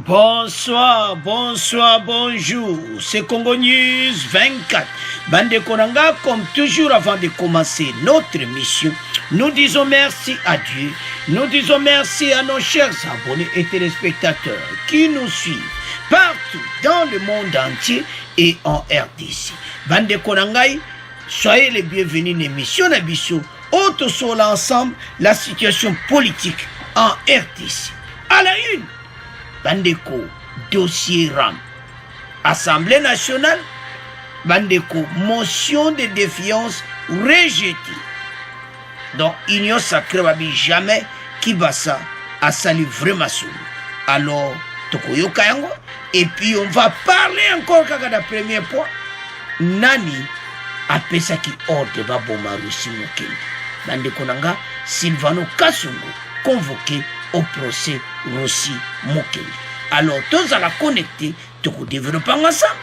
Bonsoir, bonsoir, bonjour. C'est Congo News 24. Bande Konanga, comme toujours avant de commencer notre émission, nous disons merci à Dieu. Nous disons merci à nos chers abonnés et téléspectateurs qui nous suivent partout dans le monde entier et en RDC. Bande Konangai, soyez les bienvenus dans l'émission Nabiso. Autre sur l'ensemble, la situation politique en RDC. À la une, Bandeko, dossier RAM. Assemblée nationale, Bandeko, motion de défiance rejetée. Donc, Union sacrée, Babi, jamais qui va ça à salir vraiment sous. Alors, Tokoyo Kayango, et puis on va parler encore quand le premier point. Nani a ça qui ordre Baboma Russi Mokende. Bandeko Nanga, Silvano Kassungo, convoqué au procès Russi Mokende. Alors, tous à la connecter, tout développer ensemble.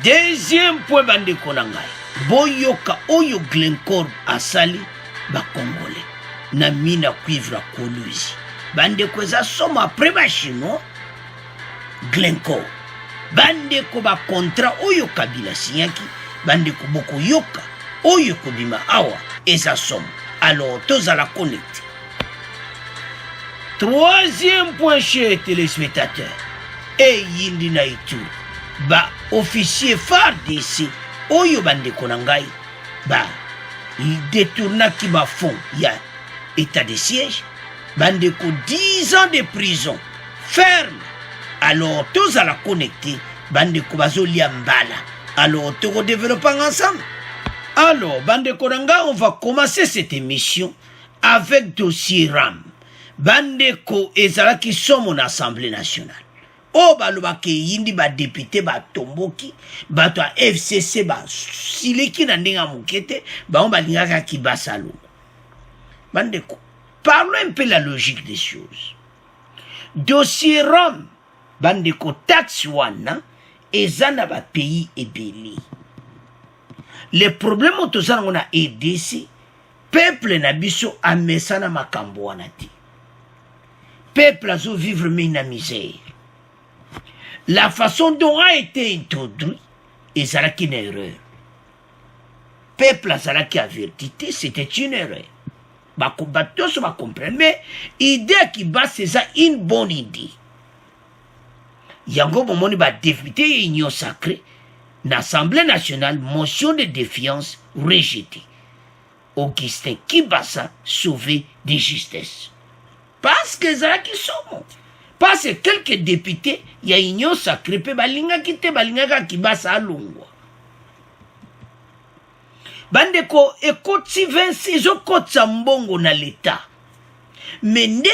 Deuxième point, Bandeko Nanga. Boyoka Oyo Glencore Asali, ba Congolais. Na mina cuivre Koluzi. Bandeko za soma après ba chinois. Glencore. Bandeko ba contrat Oyo Kabila Sinyaki. Bandeko boko yoka. Oyo Kobima Awa. Et ça somme. Alors, tous à la connecter. Troisième point, chez téléspectateurs. Et Yindi Naïtou. Ba officier phare d'ici. Oyo bande konangai. Ba il détourna qui ba fond. Ya état de siège. Bande ko 10 ans de prison. Ferme. Alors tous à la connecter. Bande ko bazo liambala. Alors tous développons ensemble. Alors bande konanga, on va commencer cette émission avec dossier RAM. Bandeko ezala qui sont mon assemblée nationale. O balobake yindi ba député ba tomboki ba to FCC ba sileki na ndenga mukete ba on balingaka ki basalo. Bandeko, parlons un peu la logique des choses. Dossier Rome, bandeko taxe wana ezana ba pays ebeli. Les problèmes autozana on a EDC, peuple na biso amesana makambo wana ti. Peuple a vivre mais une misère. La façon dont a été introduit, et ça qui une erreur. Peuple a qui a vérité, c'était une erreur. Bah, tous va comprendre, mais l'idée qui bat, c'est ça une bonne idée. Yango Bomoni va député Union sacrée, l'Assemblée nationale, motion de défiance rejetée. Augustin Kibasa sauvé de justesse. Parce que ça qui sont. Parce que quelques députés, il y a union sacrée, balinga kite balinga ki basa alungwa. Bandeko écoute si 26 okotsa mbongo na l'état. Mende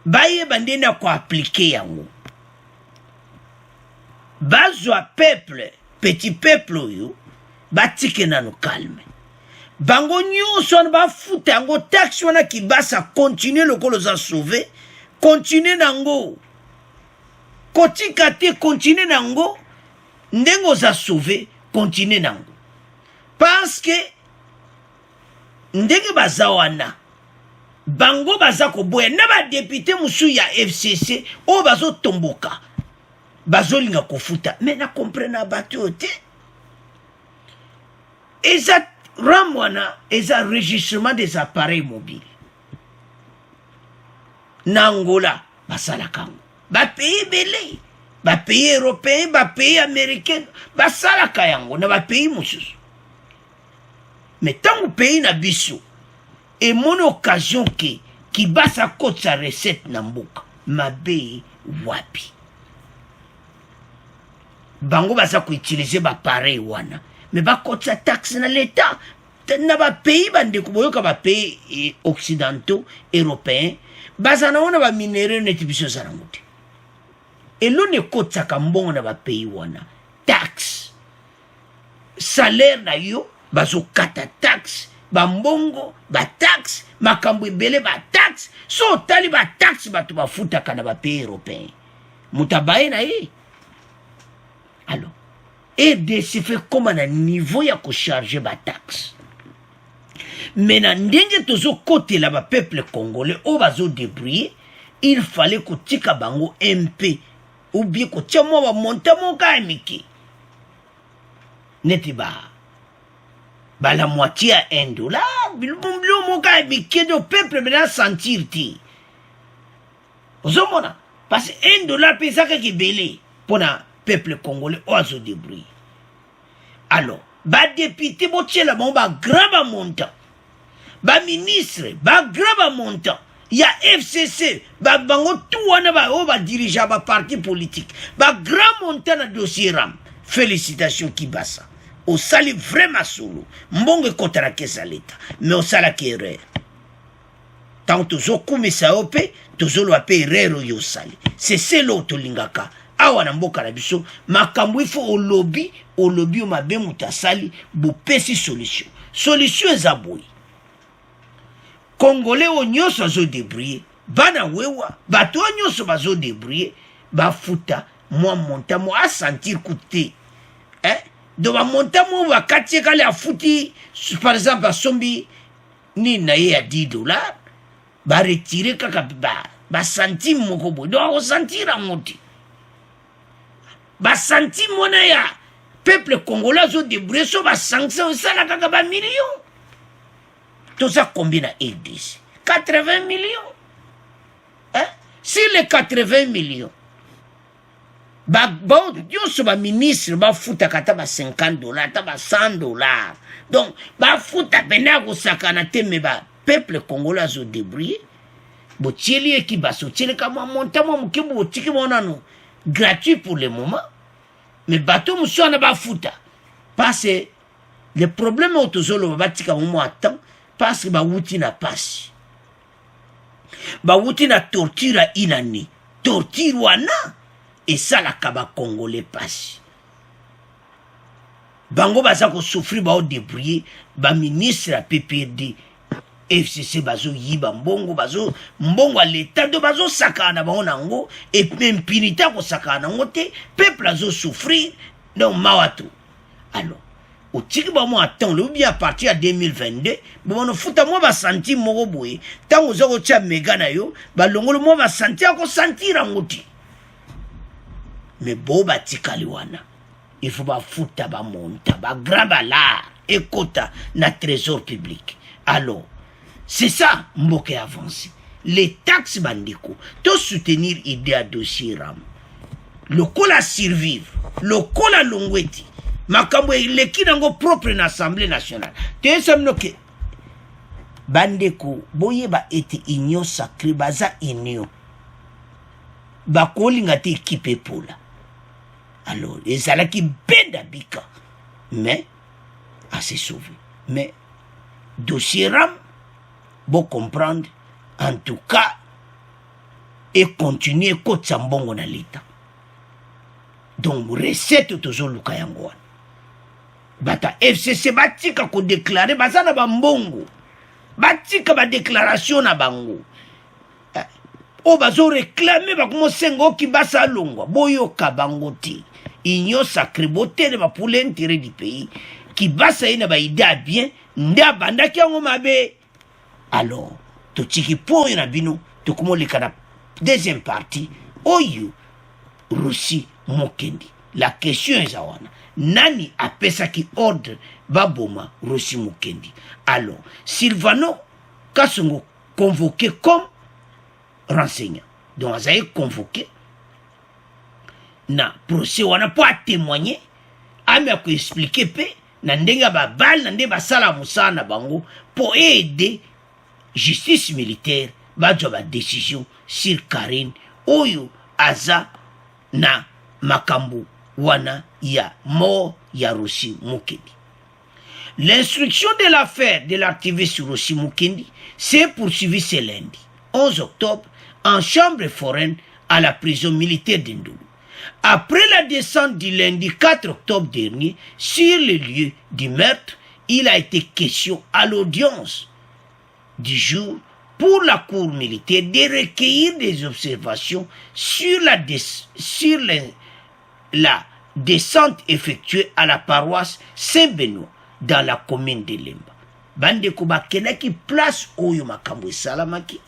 baye bande na ko appliquer yango. Bazwa peuple, petit peuple yo, batike na no calme. Bango nyonso ba futa yango taxe wana ki basa continuer le kolo za sauver. Continuez nango. Kotika te continue nango. Ndengo za sauver, continue nango. Parce que ndenge bazawana. Bango bazako boye na ba député musu ya FCC o bazo tomboka. Bazo linga kofuta. Mais na comprena batiote. Eza ramwana, eza enregistrement des appareils mobiles. Nangola, basalakango. Ba pays belé. Ba pays européen, ba pays américain, basalaka yango na ba pays mususu. Mais tant que pays na biso, et mon occasion qui basa kote sa recette na mboka, mabe wapi. Bango basa ko utiliser ba pareil wana. Mais ba kote sa taxe na l'état. Na ba pays bande ko boyoka ba pays occidentaux, européens. Bazana wana ba minere netibiso zanamuti. Et l'on ne kote sa kambongo na ba pays wana. Taxe. Salaire na yo, bazo kata taxe. Ba mbongo, ba taxe. Makambo ebele ba taxe. So tali ba taxe batu ba futa kana ba pays européen. Mutabaye na ye. Alors, RDC fait comme un niveau ya ko charger ba taxe. Mais na ndenge tozo côté là ba peuple congolais o bazo débrouiller il fallait kotika bango MP ou bien kotia mwa ba monta moka miki neti ba la moitié à $1 bilbomblio moka miki do peuple maintenant sentir ti ozomona parce que $1 pesaka ki belé pour na peuple congolais oiseau de bruit alors ba député botiela bon ba grand montant ba ministre ba grand montant il y a FCC ba bango tout wana ba o ba dirigeant ba parti politique ba grand montant na dossier ram félicitations Kibasa au sali vraiment solo mbongo kotara kesa leta mais au sala ki erreur tant tozo kumisa ope tozo lo ape erreur yo sali c'est celo to lingaka awa na mboka na biso makambo ifo au lobby o mabe mutasali bo pesi solution za boy Congolais o nyonso azo débrouiller bana wewa bato nyonso bazo débrouiller ba futa moi monta moi a sentir coûter do ba monta moi va katie kale a futi par exemple a sombi ni na ye à $10 ba retirer kaka ba centime moko boy do o sentir a moti ba centime mona ya peuple congolais azo débrouiller so ba sanction ça la kaka ba millions. Tout ça combien à 80 millions. Sur les 80 millions, Dieu soit ministre, ba fouta kata ba $50, ta ba $100. Donc, ba fouta bena ko sakana teme ba peuple congolais zo débrouiller. Bo tieli ki ba so tieli ka mo monta mo mkibo tiki mona no gratuit pour le moment. Mais bateau monsieur na ba fouta. Parce que le problème autozolo ba tika mo attend. Parce que bawuti na pasi bawuti na torture inani torture wana esalaka bakongole pasi bango baza kosouffrir bao débrouiller baministre ya PPRD FCC bazo yiba mbongo bazo mbongo a l'état do bazo sakana bango nango et impunité kosakana nango te peuple azo souffrir donc mawato alors au tiki ba mo attend le bien à partir de 2022 bon no futa mo ba sentir moko boye tango zo ko tia mega na yo ba longolo mo ba sentir ko sentir ngoti mais bo ba tikali wana il faut ba futa ba monta ba graba la ekota na trésor public alors c'est ça mboke avancé les taxes bandiko to soutenir idée à dossier ram le kola survivre le kola longweti makambo eleki nango propre na Assemblée nationale te semno ke bandeko boyeba ete union sacrée baza union bakolinga te équipe pola alors ezalaki benda bika mais à se sauver mais dossier ram bon comprendre en tout cas et continuer kotsa mbongo na leta donc recette toujours luka yango bata FCC batika ko déclarer bazana ba mbongo batika ba déclaration na bango o bazo réclamer ba komo sengo ki basa longwa boyoka bango ti union sacrée botele ba pour l'intérêt du pays qui basa ina ba idée bien nda banda ki ngo mabe alors to tiki po ina bino to komo le kana deuxième partie oyo Russie Mukendi la question est awana nani apesa ki ordre baboma Russie Mukendi alors Silvano Kasongo convoqué comme renseignant donc azaye convoqué na procès wana po témoigner ame ko expliquer pe na ndenga ba bal na nde basala musana bango pour aider justice militaire ba joba décision sur Karine oyo aza na makambu wana ya mort ya Russie Mukendi. L'instruction de l'affaire de l'activiste Russie Mukendi s'est poursuivie ce lundi 11 octobre en chambre foraine à la prison militaire d'Indoulou. Après la descente du lundi 4 octobre dernier sur le lieu du meurtre, il a été question à l'audience du jour pour la cour militaire de recueillir des observations sur la descente effectuée à la paroisse Saint-Benoît dans la commune de Lemba. Bande ko bakena ki place oyo makambo salamaki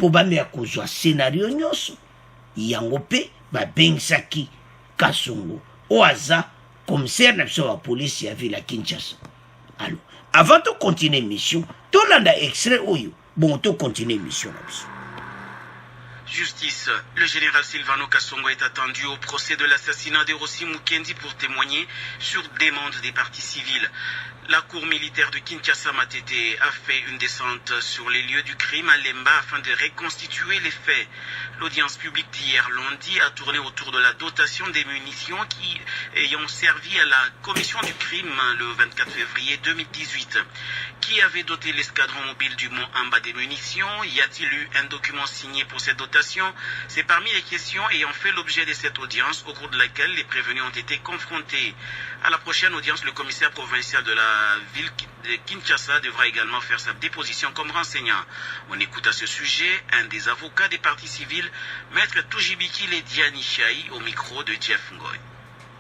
po bameka kozwa scénario nyonso yango mpe babengisaki Kasongo oyo aza commissaire na biso ya police ya ville ya Kinshasa. Alors avant de continuer mission tolanda extrait oyo bon to continuer mission na biso. Justice. Le général Silvano Kasongo est attendu au procès de l'assassinat de Rossi Mukendi pour témoigner sur demande des parties civiles. La cour militaire de Kinshasa Matete a fait une descente sur les lieux du crime à Lemba afin de reconstituer les faits. L'audience publique d'hier lundi a tourné autour de la dotation des munitions qui ayant servi à la commission du crime le 24 février 2018. Qui avait doté l'escadron mobile du Mont Amba des munitions? Y a-t-il eu un document signé pour cette dotation? C'est parmi les questions ayant fait l'objet de cette audience au cours de laquelle les prévenus ont été confrontés. À la prochaine audience, le commissaire provincial de la ville de Kinshasa devra également faire sa déposition comme renseignant. On écoute à ce sujet un des avocats des parties civiles, Maître Toujibiki Lediani Chai, au micro de Jeff Ngoy.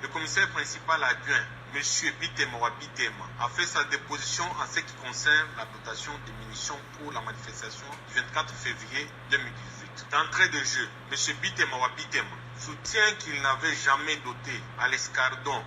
Le commissaire principal adjoint, M. Bitema Wabitema, a fait sa déposition en ce qui concerne la dotation de munitions pour la manifestation du 24 février 2018. D'entrée de jeu, M. Bitema Wabitema soutient qu'il n'avait jamais doté à l'escadron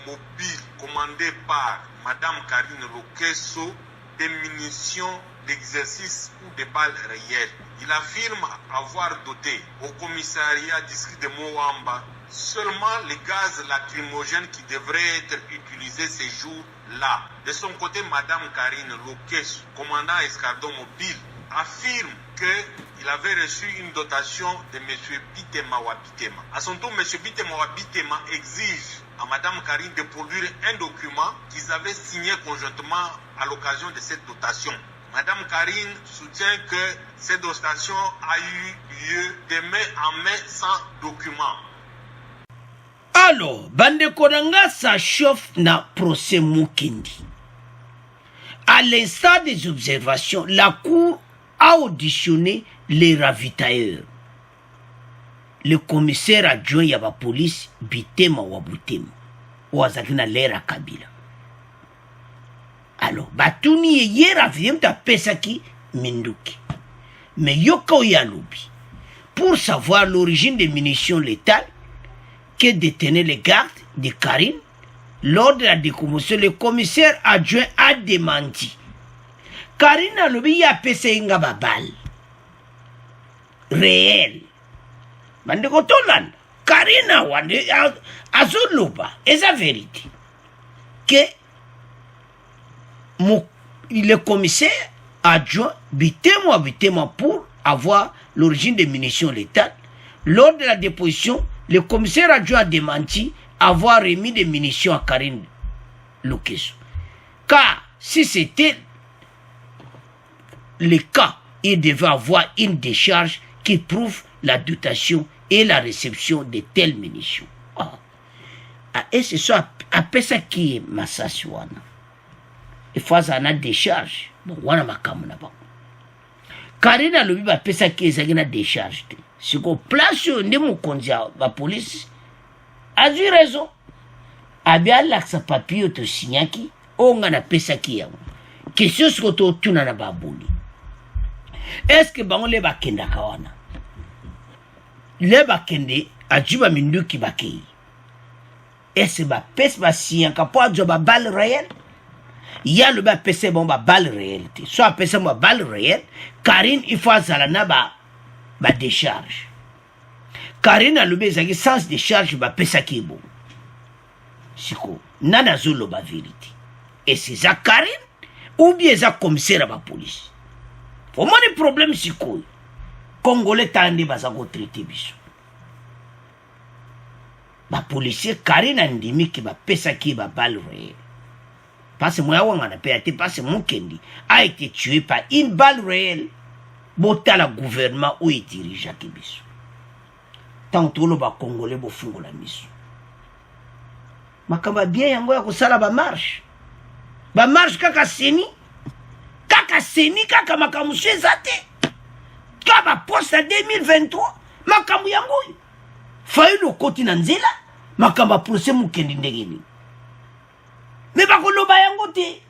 mobile commandé par Mme Karine Lokesso des munitions d'exercice ou des balles réelles. Il affirme avoir doté au commissariat district de Moamba seulement les gaz lacrymogènes qui devraient être utilisés ces jours-là. De son côté, Mme Karine Lokesso, commandant escadron mobile, affirme qu'il avait reçu une dotation de M. Bitema Wabitema. À son tour, M. Bitema Wabitema exige à Mme Karine de produire un document qu'ils avaient signé conjointement à l'occasion de cette dotation. Mme Karine soutient que cette dotation a eu lieu de main en main sans document. Alors, bandeko nanga ça chauffe na procès Mukendi. À l'instant des observations, la cour a auditionné les ravitailleurs. Le commissaire adjoint ya ba police Bitema Wabutema wazaki na lera Kabila. Alors, batuni ye raviem ta pesaki Minduki. Mais yoka yalobi. Pour savoir l'origine des munitions létales que détenaient les gardes de Karine, lors de la décomposition, le commissaire adjoint a démenti. Karine a lobi ya pesa inga babal. Réel. Bandeko tolan. Karine wande azoloba. Et la vérité. Que le commissaire adjoint Bitema pour avoir l'origine des munitions létales. Lors de la déposition, le commissaire adjoint a démenti avoir remis des munitions à Karine Lokesso. Car si c'était le cas, il devait avoir une décharge qui prouve la dotation et la réception de telles munitions. Et c'est ça, après ça qui est massage wana. Il faut avoir une décharge. Bon, wana makamu na ba. Karine alobi ba pesa ki ezaki na décharge te. C'est qu'on place nde mokonzi ya ba police a eu raison. Abi alakisa papier to signaki onga na pesa ki yango. Question siko to tuna na babuli. Est-ce que bango le bakenda kawana? Le bakende ajuba Minduki bakei. Est-ce que ba pesa ba signaka po ajuba ba balle réelle? Il y a le bas PC bon ba balle réelle. Soit PC bon balle réelle, Karine il faut azalana ba décharge. Karine a le bezaki sans décharge ba pesa ki bon. Siko nana zolo ba vérité. Et c'est ça Karine ou bien ça commissaire à la police. Pour moi le problème siko Congolais tande ba za ko traiter biso. Ba policier Karine andimi ki ba pesa ki ba balle réelle. Parce que moi, parce que Mukendi a été tué par une balle réelle. Bota la gouvernement où il dirige à Kibiso. Tant que le Congolais bo fungo la mission. Makamba bien yango ya kusala ba marche. Ba marche kaka seni kaka makamusu ezate. Kaba poste 2023 makamu yango. Fayu lo koti na nzela makamba procès Mukendi ndegeni. Mais pas que yango te.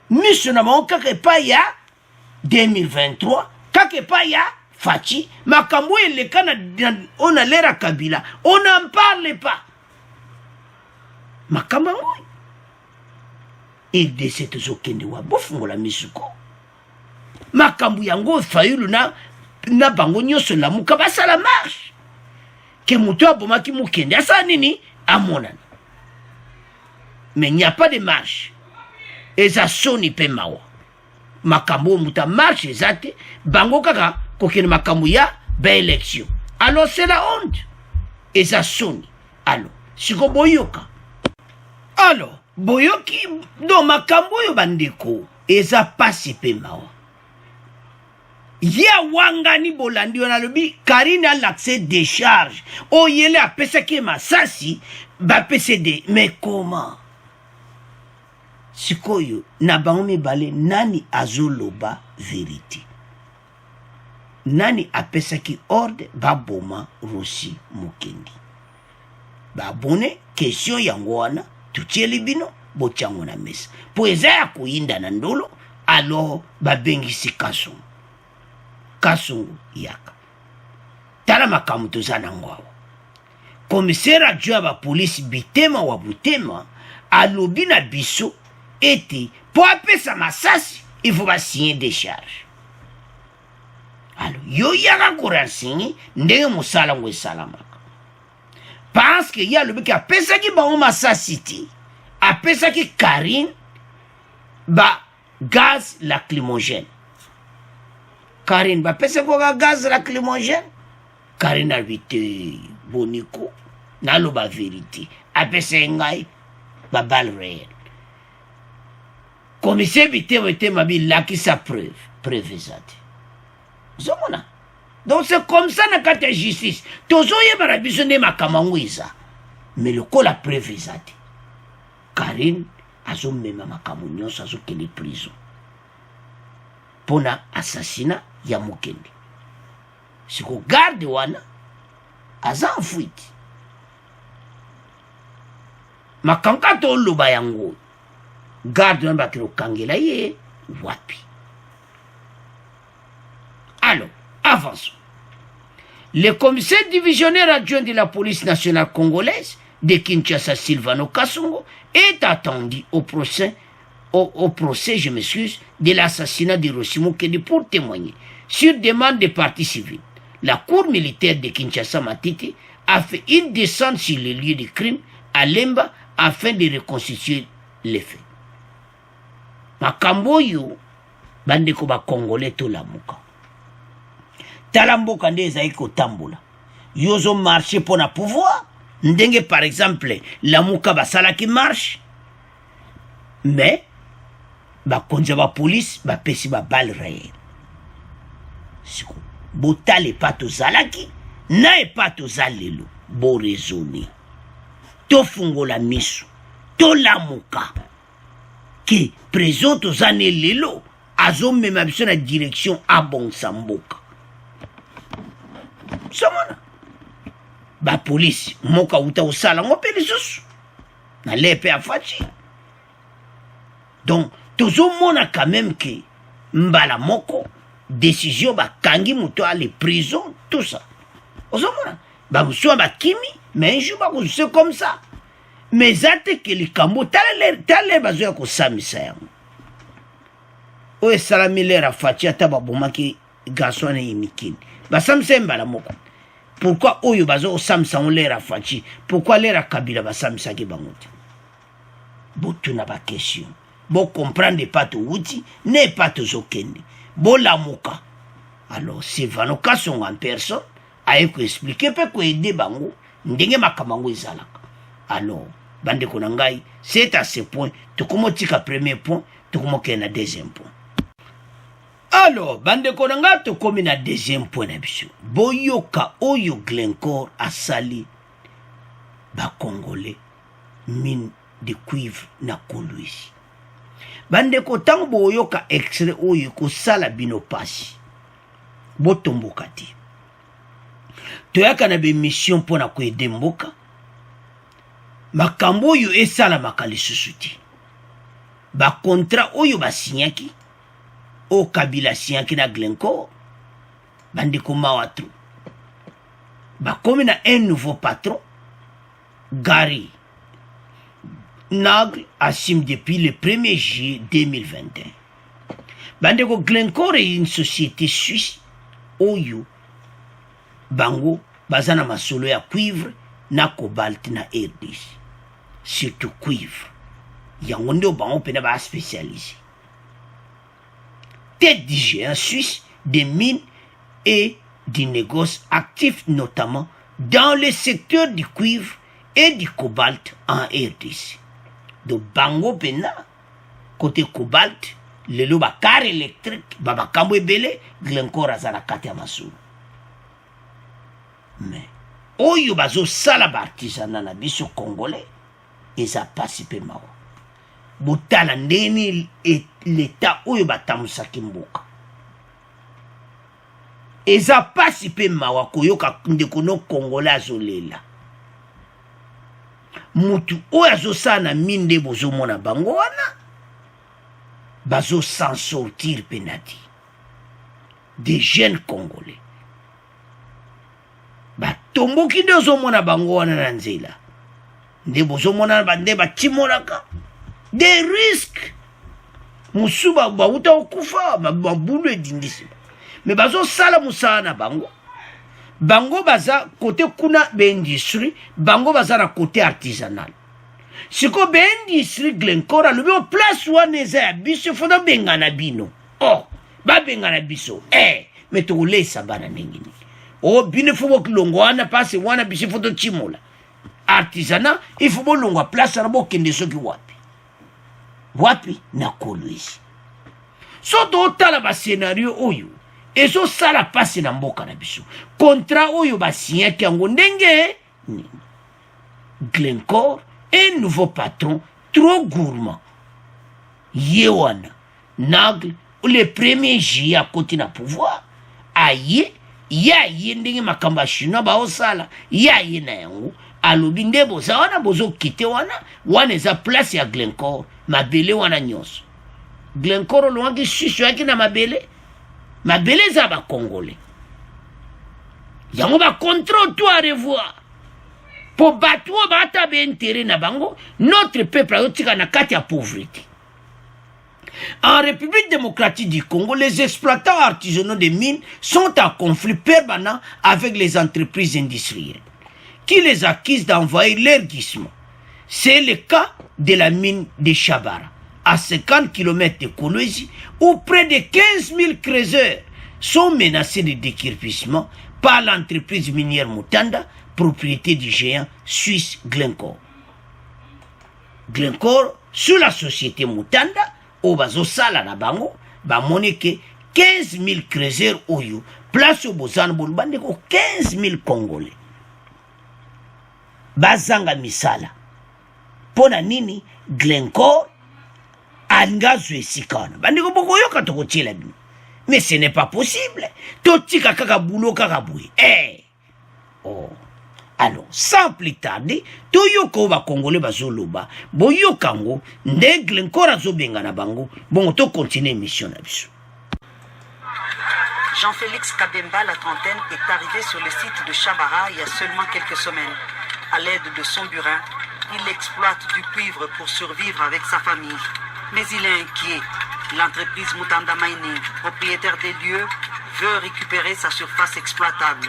Mission na kaka pa ya 2023 kake pa ya Fachi makambo elekana on a l'era Kabila, on n'en parle pas. Makambo il de cette zokende wa bofungola misuko makambo yango fayulu na bango nyoso la muka basala marche ke mutu abomaki mukende asa nini amonana. Mais il n'y a pas de marche. Et ça sonne pe mawa. Makambo muta marche ezate bango kaka kokene makambo ya ba élection. Alors c'est la honte. Et ça sonne. Alors siko boyoka. Alors boyoki do makambo yo bandeko eza pasi pe mawa. Ya wangani bolandi on a lobi Karine a l'accès des charges. O yele a pesake masasi ba PCD. Mais comment? Sikoyo na bango mibale nani azoloba vérité? Nani apesaki ordre baboma Rossi Mukendi? Babone question yango wana tutieli bino bochango na mesa. Po eza ya kuinda na ndolo alors babengisi Kasongo. Kasongo yaka. Tala makamu tozana ngwawa. Commissaire adjoint ba police Bitema wa Butema alobi na biso ete pour appeler sa masasi il faut signer des charges. Alors yo yaka koransingi ndenge musala ngwe salamaka. Parce que y a le mec qui a pensé qu'il va masasi ti a pensé que Karine ba gaz lacrymogène. Karine ba pensé ko gaz lacrymogène. Karine a vite boniko na lo ba vérité. A pensé ngai ba balle réelle. Commissaire Bitema bi laki sa preuve ezate. Zomona. Donc c'est comme ça na kata justice. Tozo yebara biso ne makamango eza. Mais le ko la preuve ezate. Karine azo mema makamu nyonso azo kele prison. Pona assassinat ya Mukendi. Siko garde wana aza en fuite. Makanka to loba yango. Garde un bakiro kangela ye wapi. Alors, avançons. Le commissaire divisionnaire adjoint de la police nationale congolaise de Kinshasa, Silvano Kasongo, est attendu au procès, je m'excuse, de l'assassinat de Rossi Mukendi pour témoigner. Sur demande des parties civiles, la cour militaire de Kinshasa Matete a fait une descente sur les lieux du crime à Lemba afin de reconstituer les faits. Makambo yo bandeko ba Congolais to lamuka. Talamboka nde ezali kotambola. Yozo marché pour na pouvoir. Ndenge par exemple lamuka basala qui marche. Mais ba konza ba police ba pesi ba balle réelle. Siko botale pato zalaki na e pato zalelo bo raisonner. To fungola miso. To lamuka. Qui présente aux années lelo azom même absent la direction à bon samboka. Samana ba police moka uta usala ngopeli susu na lepe afachi. Donc toujours mona quand même que mbala moko décision ba kangi muto à les prison tout ça. Ozomona ba muso ba kimi mais un jour ba c'est comme ça. Mais zate que les kambo tale bazo ko samisa yango. O salami lera fachi ataba bomaki garçon et mikini. Ba samisa mbala moko. Pourquoi oyo bazo samisa on lera fachi? Pourquoi lera Kabila ba samisa ki bangote? Botuna ba question. Bo comprendre pas to wuti, ne pas to zokende. Bo la moka. Alors c'est Vano Kasongo en personne a expliquer pe ko aider bango ndenge makamango ezalaka. Alors bande konangai, c'est à ce point, tu commences à premier point, tu commences à deuxième point. Alors, bande konanga, tu commences à deuxième point. Boyoka oyo Glencore a sali ba Congolais mine de cuivre na Kolwezi. Bande kotango boyoka extrait oyo ko sala bino pasi. Botomboka ti. Toyaka na be mission pour na ko edemboka. Makambo oyo esala makali susuti. Ba contrat oyo ba signaki o Kabila signaki na Glencore bandeko mawatru bakomi na un nouveau patron Gary Nagle assume depuis le 1er juillet 2021. Bandeko Glencore est une société suisse oyo bango bazana masolo ya cuivre na cobalt na RDC. Surtout cuivre. Yango nde bango pena ba spécialisé. Tête du géant suisse des mines et du négoce actif notamment dans le secteur du cuivre et du cobalt en RDC. Donc bango pena côté cobalt lelo ba car électrique baba kambo ebele Glencore azana kati ya masolo. Mais oyo bazo sala ba artisanat na biso congolais eza pasi pe mawa. Botala ndeni l'état oyo batamusaki mboka. Eza pasi pe mawa koyoka ndeko no congolais azolela. Mutu oyo azosala na minde bozomona bango wana bazo s'en sortir penati. Des jeunes congolais batomboki nde ozomona bango wana na nzela nde bozomona bande batimolaka des risques musuba bauta okufa mabulu edindisi mais bazosala musala na bango bango baza côté kuna beindustrie bango baza na côté artisanal siko beindustrie Glencore alobi o place wana eza ya biso foda bengana bino babengana biso mais tokolesa bana ndenge nini bino fo bokulongo wana pasi wana biso fo tochimola artisanat il faut bolongwa place na bokende soki wapi na Kolwezi so totala ba scénario oyo ezosala pasi na mboka na biso contrat oyo basinyaki yango ndenge Glencore un nouveau patron trop gourmand ye wana Nagle le 1er juillet à côté na pouvoir aye ndenge makambo ya chinois baosala ye na yango alobi nde boza wana bozokite wana eza place ya Glencore mabele wana nyonso Glencore olongaki susu yaki na mabele eza bakongole yango bacontrôle tout à revoir po bato oyo baata baintere na bango notre peuple azotika na kati ya pauvreté. En République démocratique du Congo, les exploitants artisanaux des mines sont en conflit permanent avec les entreprises industrielles qui les accusent d'envahir leur gisement. C'est le cas de la mine de Chabara, à 50 km de Kolwezi, où près de 15 000 creuseurs sont menacés de déguerpissement par l'entreprise minière Mutanda, propriété du géant suisse Glencore. Glencore, sous la société Mutanda, au bazosala na bango, bamoni ke 15 000 creuseurs oyo, place au bozan bolbande ko 15 000 Congolais. Bazanga misala. Pona nini Glencore angazo esikana. Bandiko boko yoka toko tchela bino. Mais ce n'est pas possible. Totika kaka boulot kaka boué. Alors, sans plus tarder, toyoko ba Congolais bazoloba, boyokango, nde Glencore azobenga na bango, bon to continuer mission na biso. Jean-Félix Kabemba, la trentaine, est arrivé sur le site de Chabara il y a seulement quelques semaines. À l'aide de son burin, il exploite du cuivre pour survivre avec sa famille. Mais il est inquiet. L'entreprise Mutanda Mining, propriétaire des lieux, veut récupérer sa surface exploitable.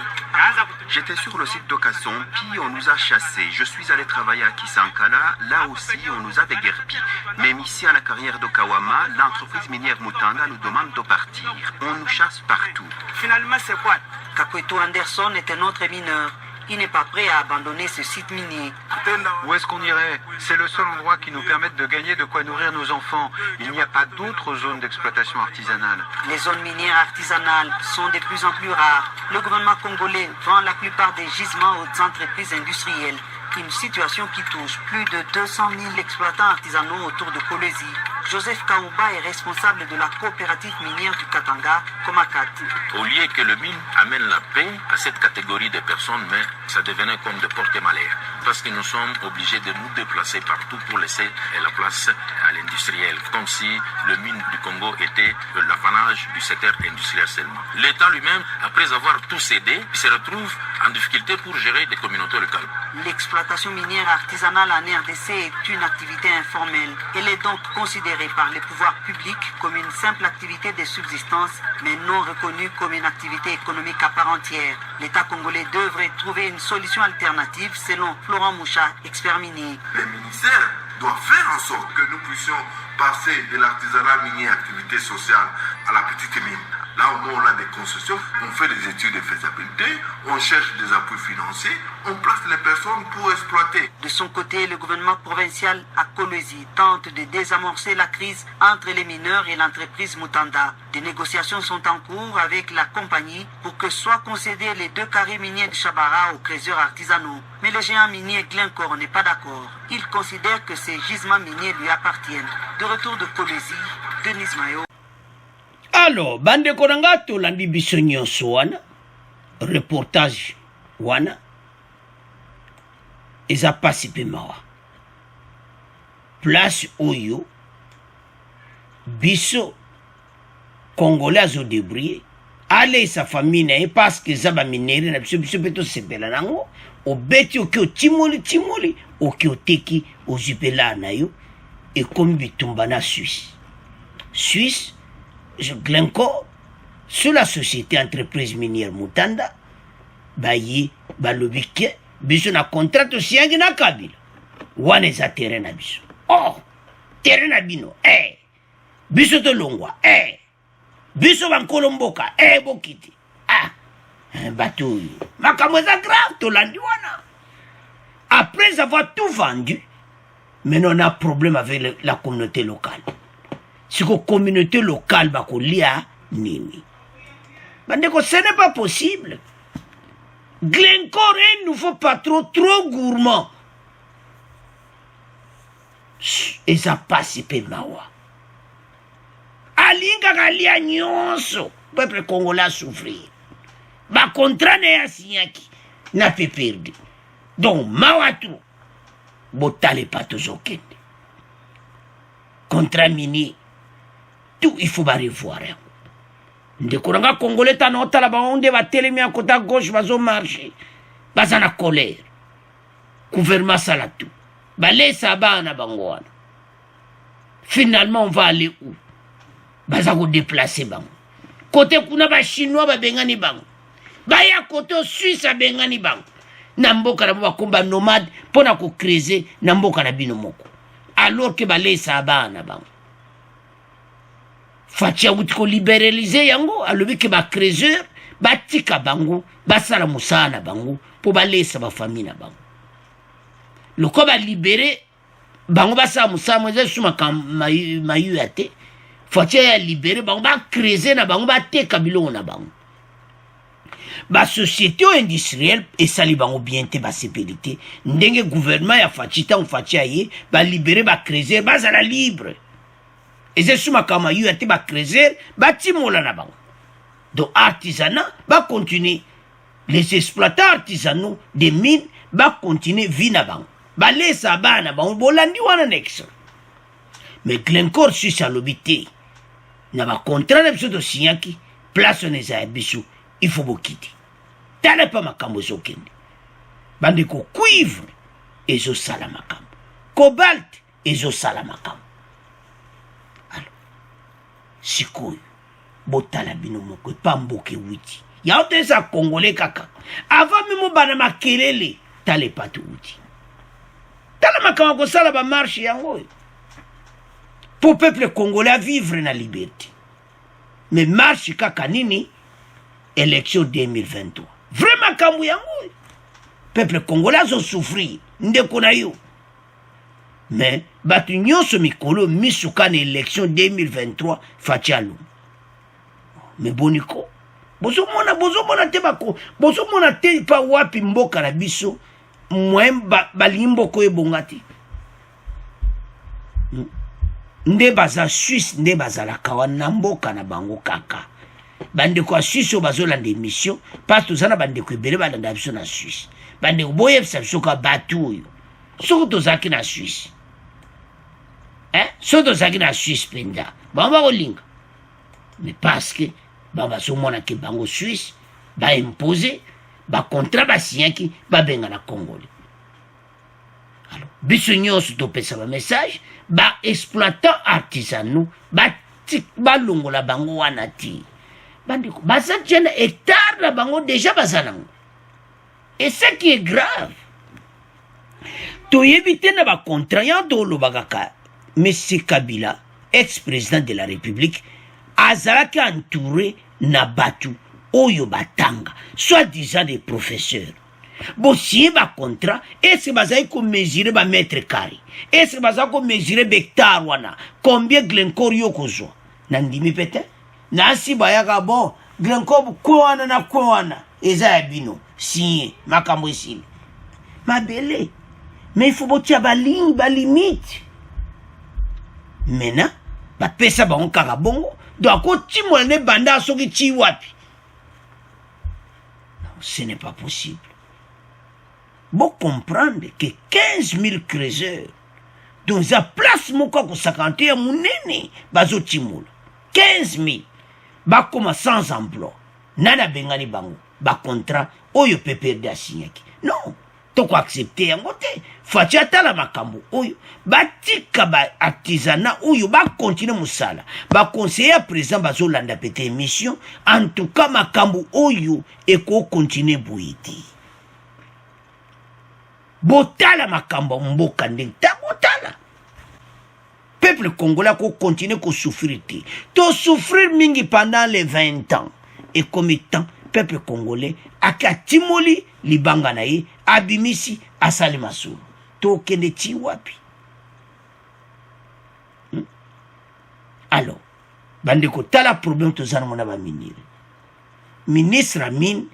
J'étais sur le site d'Okasson, puis on nous a chassés. Je suis allé travailler à Kisankala, là aussi on nous a déguerpis. Même ici à la carrière d'Okawama, l'entreprise minière Mutanda nous demande de partir. On nous chasse partout. Finalement c'est quoi? Kakweto Anderson est un autre mineur. Il n'est pas prêt à abandonner ce site minier. Où est-ce qu'on irait? C'est le seul endroit qui nous permette de gagner de quoi nourrir nos enfants. Il n'y a pas d'autres zones d'exploitation artisanale. Les zones minières artisanales sont de plus en plus rares. Le gouvernement congolais vend la plupart des gisements aux entreprises industrielles. Une situation qui touche plus de 200 000 exploitants artisanaux autour de Kolwezi. Joseph Kaouba est responsable de la coopérative minière du Katanga, Komakat. Au lieu que le mine amène la paix à cette catégorie de personnes, mais ça devenait comme de porter malheur. Parce parce que nous sommes obligés de nous déplacer partout pour laisser la place à l'industriel, comme si le mine du Congo était l'apanage du secteur industriel seulement. L'État lui-même, après avoir tout cédé, se retrouve en difficulté pour gérer des communautés locales. L'exploitation minière artisanale en RDC est une activité informelle. Elle est donc considérée par les pouvoirs publics comme une simple activité de subsistance, mais non reconnue comme une activité économique à part entière. L'État congolais devrait trouver une solution alternative selon Florent Moucha, expert minier. Les ministères doivent faire en sorte que nous puissions passer de l'artisanat minier activité sociale à la petite mine. Là où on a des concessions, on fait des études de faisabilité, on cherche des appuis financiers, on place les personnes pour exploiter. De son côté, le gouvernement provincial à Kolwezi tente de désamorcer la crise entre les mineurs et l'entreprise Mutanda. Des négociations sont en cours avec la compagnie pour que soient concédés les 2 carrés miniers de Chabara aux creuseurs artisanaux. Mais le géant minier Glencore n'est pas d'accord. Il considère que ces gisements miniers lui appartiennent. De retour de Kolwezi, Denis Mayo. Alors, bande konanga tolandi biso nyonso wana reportage wana eza pasi pe mawa place oyo biso congolais azo débrouiller ale sa famille na ye parce que eza baminere na biso biso mpe tosepela nango obeti oki otimoli oki oteki ozwipela na yo ekomi bitumba na Suisse Glencore, sur la société entreprise minière Mutanda, bayi, balobike, biso na contrat aussi yangi na Kabila. Wane za terrain na biso. Oh, terrain na bino, biso to longwa, biso bankolo mboka, bokiti. Bateau, makambo za grave, to landi wana. Après avoir tout vendu, maintenant on a un problème avec la communauté locale. Si la communauté locale va lia nini. Ce n'est pas possible. Glencore est un nouveau patron trop gourmand. Et ça passe pe mawa. Alinga galia nyonso. Peuple congolais souffrir. Ba contrat ne asinyaki. Na pe perdu. Donc mawa trop. Botale patozokende. Contrat mini. Tout il faut revoir. Ndekuranga congolais tanota la baonde va telemi à côté gauche bazo marcher. Bazana colère. Gouvernement sala tout. Balé sabana bangwana. Finalement on va aller où? Bazako déplacer bango. Côté kuna ba chinois ba bengani bango. Baya côté Suisse ba bengani bango. Namboka na ba komba nomade pona ko creuser namboka na bino moko. Alors que balé sabana bango. Fatia utiko libéraliser yango alobi ke ba creuseur batika bango basala musana bango po balesa ba famille na bango loko ba libérer bango basala musana moze suma kam mayu ate fatia ya libérer bango ba creuser na bango bateka bilongo na bango ba société industrielle esali bango bien te ba sécurité ndenge gouvernement ya fatia on fatia ye ba libérer ba creuser basala libre. Et c'est ce que je suis creuser, timola na bango. Donc artisanat va continuer. Les exploitants artisanaux des mines va continuer vie na bango. Ba lesa ba na bango bolandi wana next. Mais Glencore Suisse à l'obité. Na ba contrat de biso to signaki, place on eza biso, il faut bokiti. Tala pa makambo zokende. Bande ko cuivre ezo sala makambo. Cobalt ezo sala makambo. Sikoyo botala bino moko pa mboke witi ya otesa congolais kaka avant mimo bana makelele tale patu witi tala makama ko sala ba marche yango pour peuple congolais à vivre na liberté mais marche kaka nini élection 2023 vraiment kambu yango peuple congolais zo souffrir ndeko na yo. Mais batu nyonso mikolo misuka na élection 2023 fatialo. Mais boniko bozo mona te bako bozo mona te pa wapi mboka na biso mwemba balimbo ko ebongati. Nde baza Suisse nde baza la kawana mboka na bango kaka. Bande ko Suisse bazo la démission parce que zana bande ko ebele balanda biso na Suisse. bandeko boyebisa biso ka bato oyo soki tozalaki na Suisse soki tozalaki na Suisse mpenza bango bakolinga mais parce que bango bazomonaki bango Suisse baimpose bacontrat basinyaki babenga na Congolais. Alors biso nyonso topesa bamessage baexploitant artisanaux balongola bango wana ti bandeko baza tia na hectare na bango déjà baza nango. Et ce qui est grave toyebi te na bacontrat ya tolobaka ka M. Kabila ex-président de la République azalaki entouré na batu oyo batanga soi-disant des professeurs. Bosie ba contrat est-ce que bazali ko mesurer ba mètre carré, est-ce que bazali ko mesurer hectare wana combien Glencore yokozwa nandimi pete nasi bayaka bon Glencore ko wana na ko wana eza ya bino signé makambo esili mabele. Mais il faut botia ba ligne ba limite mena ba pesa ba onkaka bongo donc ko timola ne banda soki ti wapi. Non, ce n'est pas possible. Bon comprendre que 15 000 creuseurs dans la place moko ko 51 munene bazo timula 15 000 ba koma sans emploi nana bengani bango ba contrat oyo PPRD asinyaki. Non, to ko accepter yango te. Fati atala makambo oyo batika ba artisanat oyo ba continuer musala ba conseiller président bazo landa pete émission en tout cas makambo oyo eko continuer boiti. Botala makambo mboka ndenta botala. Peuple congolais ko continuer ko souffrir te. To souffrir mingi pendant les 20 ans. Et comme temps peuple congolais akatimoli libanga na ye abimisi asali masulu. To kende ti wapi. Alors bandeko tala problème to zana mona ba minire. Ministre Amin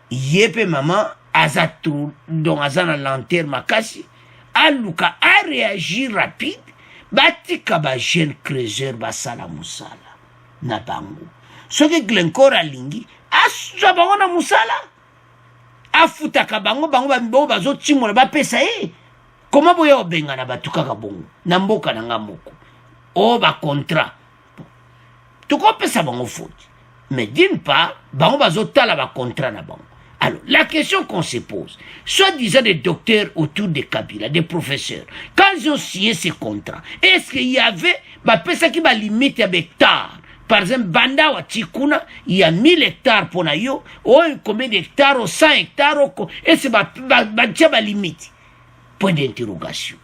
yepe maman Azatou, dont Azana Lanter Makasi, Aluka a réagi rapide, batika ba jeune creuseur basala musala na bango. Ce que Glencore alingi, aswa bango na musala, afuta ka bango bango bazo timola ba pesa e. Comment boya obenga na batuka ka bongo, na mboka na ngamoko. O ba contrat. Tuko pesa bango faute. Mais d'une part, bango bazo tala ba contrat na bango. Alors, la question qu'on se pose, soi-disant des docteurs autour de Kabila, des professeurs, quand ils ont signé ces contrats, est-ce qu'il y avait ça qui va limiter à hectares? Par exemple, Banda ou Tikuna, il y a 1000 hectares pour Nayo, ou combien d'hectares, ou 100 hectares, et c'est ma limite. Point d'interrogation.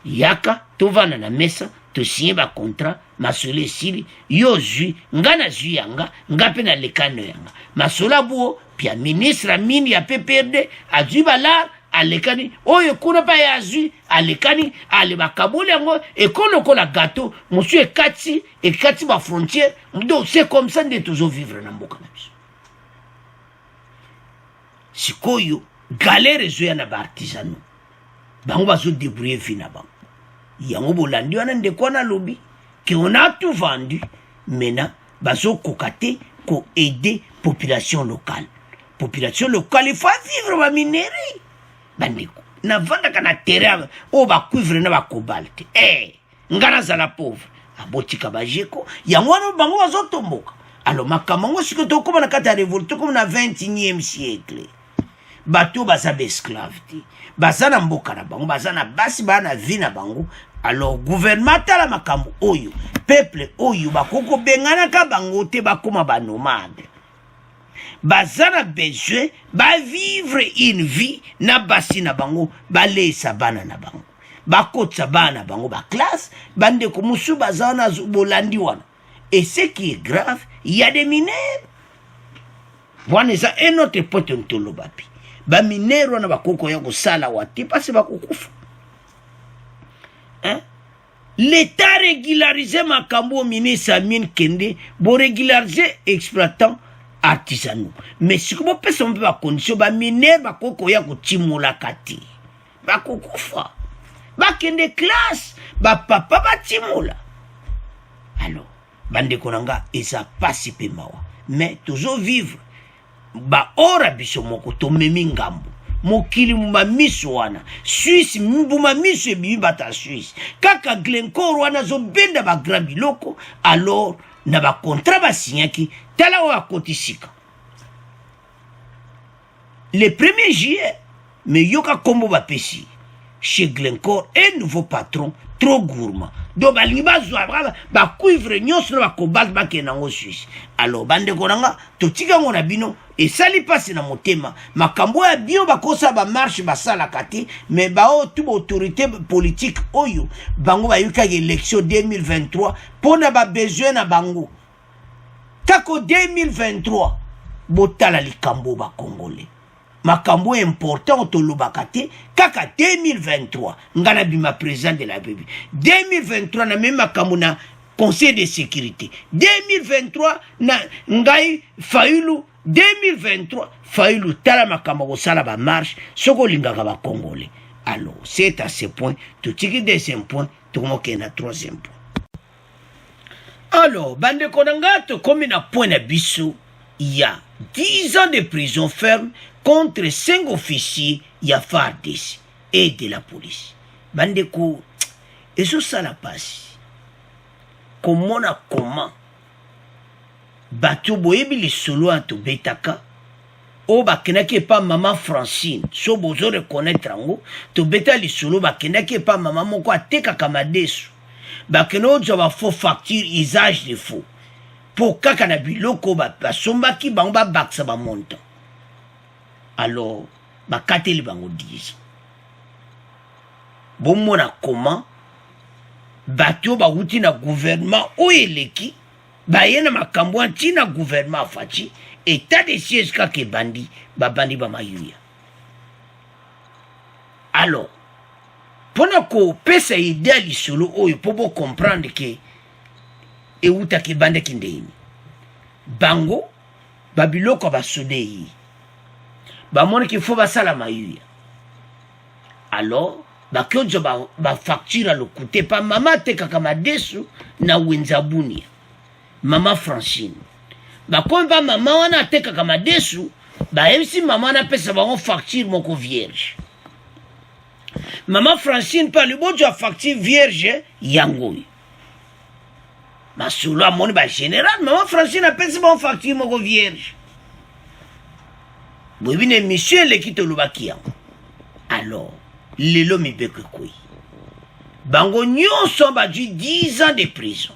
Yaka, tu vas dans la messe, tu signes un contrat, masole sili, yo zui, ngana zui yanga, ngape na lekano yanga. Masola buo, pia ministre Amin ya PPRD, a zui balar, a lekani, oyo kuna pa ya zui, a lekani, a le bakabole yango, et koloko la gâteau, monsieur et kati ba frontière, donc c'est comme ça de toujours vivre na mboka na biso. Sikoyo, galère zoya na ba artisanaux. Bango bazo débrouiller fina bango. Yango bolandi wana ndeko na lobby que on a tout vendu maintenant bazo kokate ko aider population locale il faut vivre ba minerie bandeko na vanda kana terrain o ba cuivre na ba cobalt ngana za la pauvre abotika bajeko yango wana bango bazo tomboka alors makamango siko to koma na kata révolte comme na 21e siècle bato baza esclave ti baza na mboka na bango baza na basi bana vie na bango. Alors gouvernement tala makambo oyo peuple oyo bakoko bengana ka bango te bakoma ba nomade baza na besoin ba vivre une vie na basi na bango balesa bana na bango bakotsa bana bango ba classe bande ko musu baza na bolandi wana. Et ce qui est grave, il y a des mineurs. Voilà ça un autre pote ntolo bapi ba minero na bakoko ya ko sala wati parce bakokufa. Hein? L'État régularisé makambo ministre Amin Kende bo régulariser exploitant artisanaux. Mais si vous pouvez faire une condition, ba mineur bakoko ya ko timola kati. Bakokufa. Ba kende classe, ba papa ba timola. Alors, bande konanga esa pas si pe mawa. Mais toujours vivre ba ora biso moko to memi ngambo mokili muma miso wana Suisse mbuma miso ebibi bata Suisse kaka Glencore wana zo benda ba grand biloko alors na ba contrat ba signaki tala wa kotisika le 1er juillet mais yoka kombo ba pesi chez Glencore un nouveau patron trop gourmand donc balingi bazwa ba cuivre nyonso na ba cobalt ba kenango Suisse alors bande konanga totika ngona bino et sali passe na motema makambo ya bio bakosa ba marche basala kati mais ba tout autorité politique oyo bango ba yuka élection 2023 pona ba besoin na bango kako 2023 botala likambo ba congolais makambo important to lobakate kaka 2023 ngana bima président de la République 2023 na même makambo na conseil de sécurité 2023 na ngai Fayulu 2023 Fayulu tala makambo ko sala ba marche soko lingaka ba congolais alors c'est à ce point tout tiki deuxième point tout moke na troisième point alors bande konangato comme na point na biso il y a 10 ans de prison ferme contre 5 officiers ya FARDC et de la police. Bandeko, et ça la passe. Comment Bato boyebi li solo anto betaka. O bakenaki pa maman Francine. So bozo reconnaître ango. To beta li solo bakenaki pa maman moko ateka kamadesu. Bakeno ojo ba faux facture usage de faux. Pour kaka na biloko ba sombaki bango ba baksa ba montant. Alors, bakateli bango 10. Bon mona comment bato ba wuti na gouvernement o eleki ba yena makambo antina gouvernement fachi état de siège kake bandi ba bandi ba mayuya. Alors, pona ko pesa idea li solo oyo pobo comprendre que e wuta ke bande kindeini. Bango babiloko ba sodei. Ba moni qu'il faut basala mayuya. Alors, ba kyojo ba facture le coûté pas maman te kaka desu na wenzabunia. Maman Francine. Ba comme ba maman wana te kaka desu, ba MC maman na pesa ba on facture moko vierge. Maman Francine pas le bojo facture vierge yango. Ma solo moni ba général maman Francine a pesa ba on facture moko vierge. Bobine monsieur le kito lubakia. Alors, lelo mi beke koi. Bango nyonso ba du 10 ans de prison.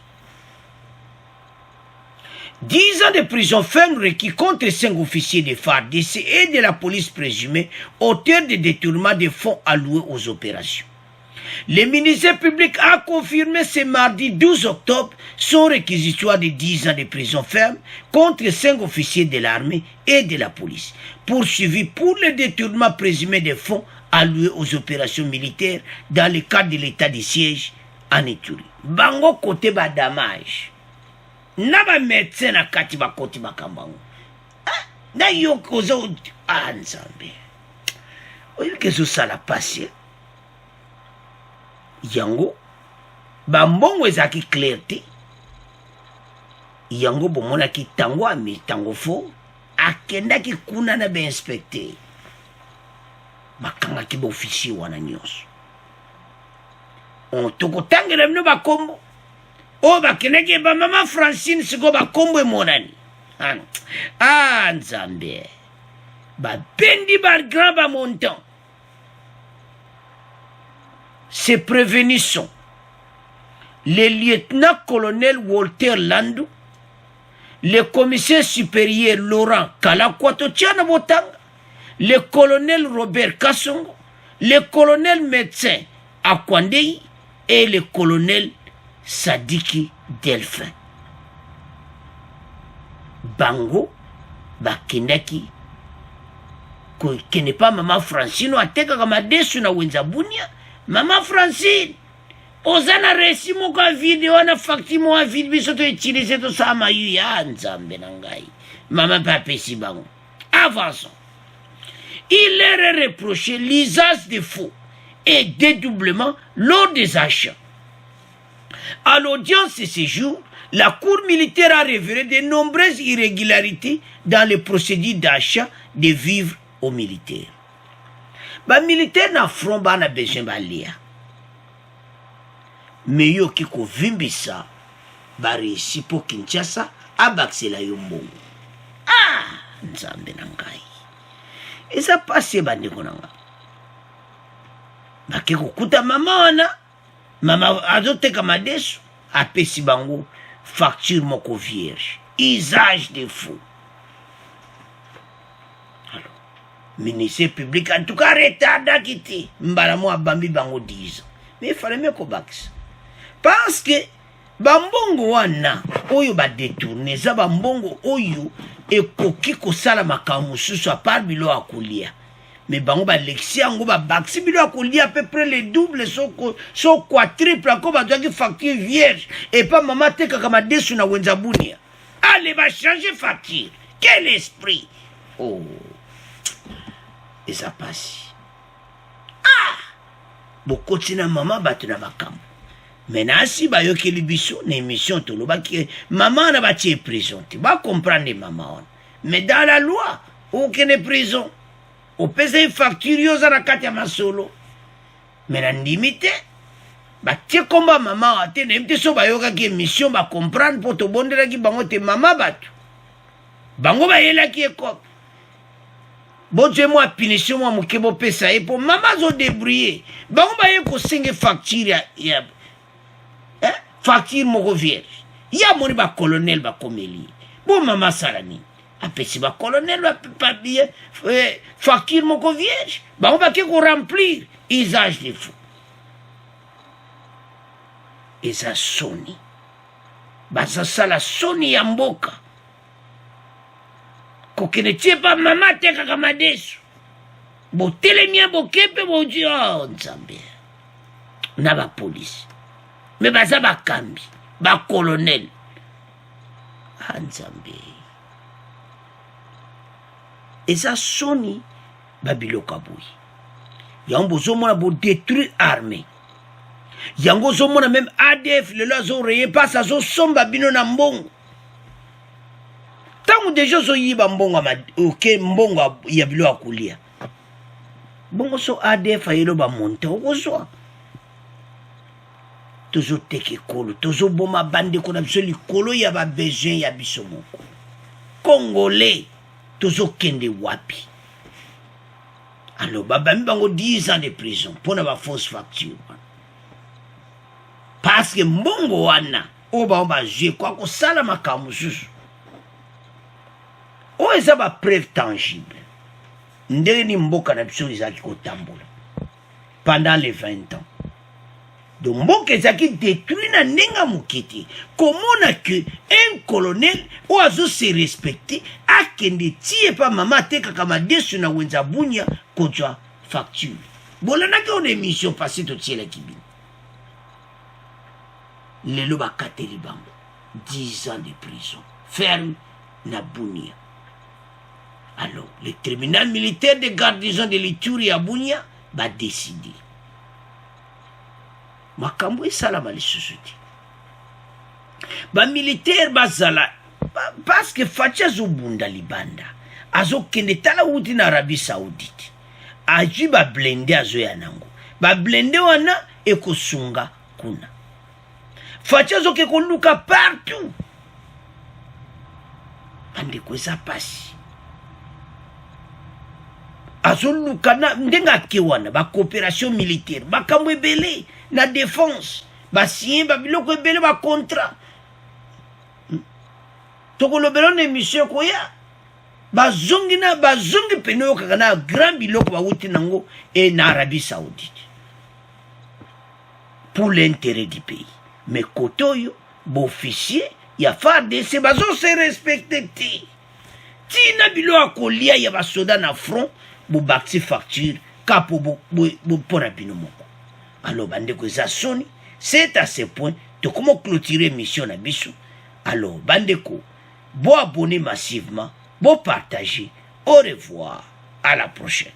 10 ans de prison ferme requis contre 5 officiers de FARDC et de la police présumée auteurs de détournement de fonds alloués aux opérations. Le ministère public a confirmé ce mardi 12 octobre son réquisitoire de 10 ans de prison ferme contre 5 officiers de l'armée et de la police, poursuivis pour le détournement présumé des fonds alloués aux opérations militaires dans le cadre de l'état de siège en Ituri. Bango côté ba damage. Na ba médecin na kati ba côté ba kambango. Na yo kozo anzambe. Oyo kezo sala passe. Yango bambongo ezaki clarté yango bomona ki tango ami tango fo akenda ki kuna na be inspecteur bakanga ki ba officier wana nyonso on toko tangela mno bakombo o bakenda ki ba mama Francine siko bakombo emonani nzambe ba bendi ba grand ba montant. Ces prévenus sont le lieutenant-colonel Walter Landou, le commissaire supérieur Laurent Kalakwato Tchana Botanga, le colonel Robert Kassongo, le colonel médecin Akwandei et le colonel Sadiki Delphin. Bango, Bakendaki, qui n'est pas maman Francine, ou Ateka Kamadesu na Wenzabunia. Maman Francine, ozana resi moko video na facture mo video biso to utiliser to sa mayu ya nzambe na ngai. Maman papa si bango. Avançons. Il leur est reproché l'usage de faux et dédoublement lors des achats. À l'audience de ce jour, la Cour militaire a révélé de nombreuses irrégularités dans les procédures d'achat de vivres aux militaires. Les militaires na front bana besoin balia. Mais yo kiko vimbisa ba réussi pour Kinshasa abaksela yo mbongo. Nzambe na ngai. Eza passé bandeko nanga. Bakeko kuta mama wana, mama azoteka madesu, apesi bango facture moko vierge. Usage de faux. Alors, ministère public en tout cas retarda kiti. Mbalamo abambi bango 10 ans. Mais il fallait mieux qu'on baxe. Parce que bambongo wana oyo ba détourner za bambongo oyo ekoki kosala makambo mosusu à part bilo akolia. Mais bango ba lexi yango ba baksi bilo akolia à peu près le double so quadruple encore ba doki facture vierge et pas maman teka kama desu na wenza bunia. Allez va changer facture. Quel esprit. Oh. Et ça passe. Beaucoup de maman battu na makambo. Maintenant, si ba yokeli biso na émission toloba ki maman na bati prison, tu vas comprendre maman. Mais dans la loi, aucune prison. On paye une facture yoza na kati ya masolo. Mais na limité, ba tie komba maman ate na mte so ba yoka ki émission ba comprendre pour to bondela ki bango te maman batu. Bango ba yela ki ekop. Bonjour moi punition moi mukebo pesa e pour maman zo débrouiller. Bango ba yeko singe facture ya facture moko vierge. Ya moni ba colonel ba komeli. Bon maman salani. Apesi ba colonel ba papier facture moko vierge. Ba on va que remplir usage de fou. Et ça soni. Ba ça sala soni ya mboka. Kokene tie pa maman teka kama desu. Bo telemia bo kepe bo di nzambe. Na ba police. Mais baza ba kambi, ba colonel. Nzambe. Et ça soni babilo kaboui. Yango zomona bo détruire armée. Yango zomona même ADF le lazo reye pas ça zo somba bino na mbongo. Tangu dejo zo yiba mbongo ma OK mbongo ya bilo akulia. Bongo so ADF ayelo ba monte okozwa. Toujours teke kolo, toujours boma bande qu'on a besoin de kolo ya ba besoin ya biso moko. Congolais, toujours kende wapi. Alors babami bango 10 ans de prison pour na ba fausse facture. Parce que mbongo wana oba je kwa ko sala makamu susu. O eza ba preuve tangible. Ndenge ni mboka na biso izaki ko tambola pendant les 20 ans. Donc, mboka ezaki détruit na nenga mukiti. Comment que un colonel oazo se respecter akende tie pa mama teka kama desu na wenza bunya kodwa facture. Bolana ke on émission passée to tie la kibine. Lelo ba kateli bango 10 ans de prison ferme na bunya. Alors, le tribunal militaire de garnison de l'Ituri à Bunia va décider. Makambo esalama lisusu te. Ba militaire bazala parce que facha zobunda libanda azokende tala uti na Arabie Saoudite aji ba blende azoya nango ba blende wana ekosunga kuna facha zoke koluka partout ande kweza pasi azoluka na ndenga kewana ba coopération militaire makambo ebele na défense ba sien ba biloko ebele ba contrat tokolobela na émission koya bazongi pene okaka na grand biloko bauti nango et na Arabie Saoudite pour l'intérêt du pays. Mais côté oyo officier ya FARDC bazo se respecter tina bilo akolia ya basoda na front bo bakti facture kapo bo pona bino moko. Alors bandeko za soni c'est à ce point de comment clôturer mission na biso. Alors bandeko bo abonner massivement, bo partager. Au revoir, à la prochaine.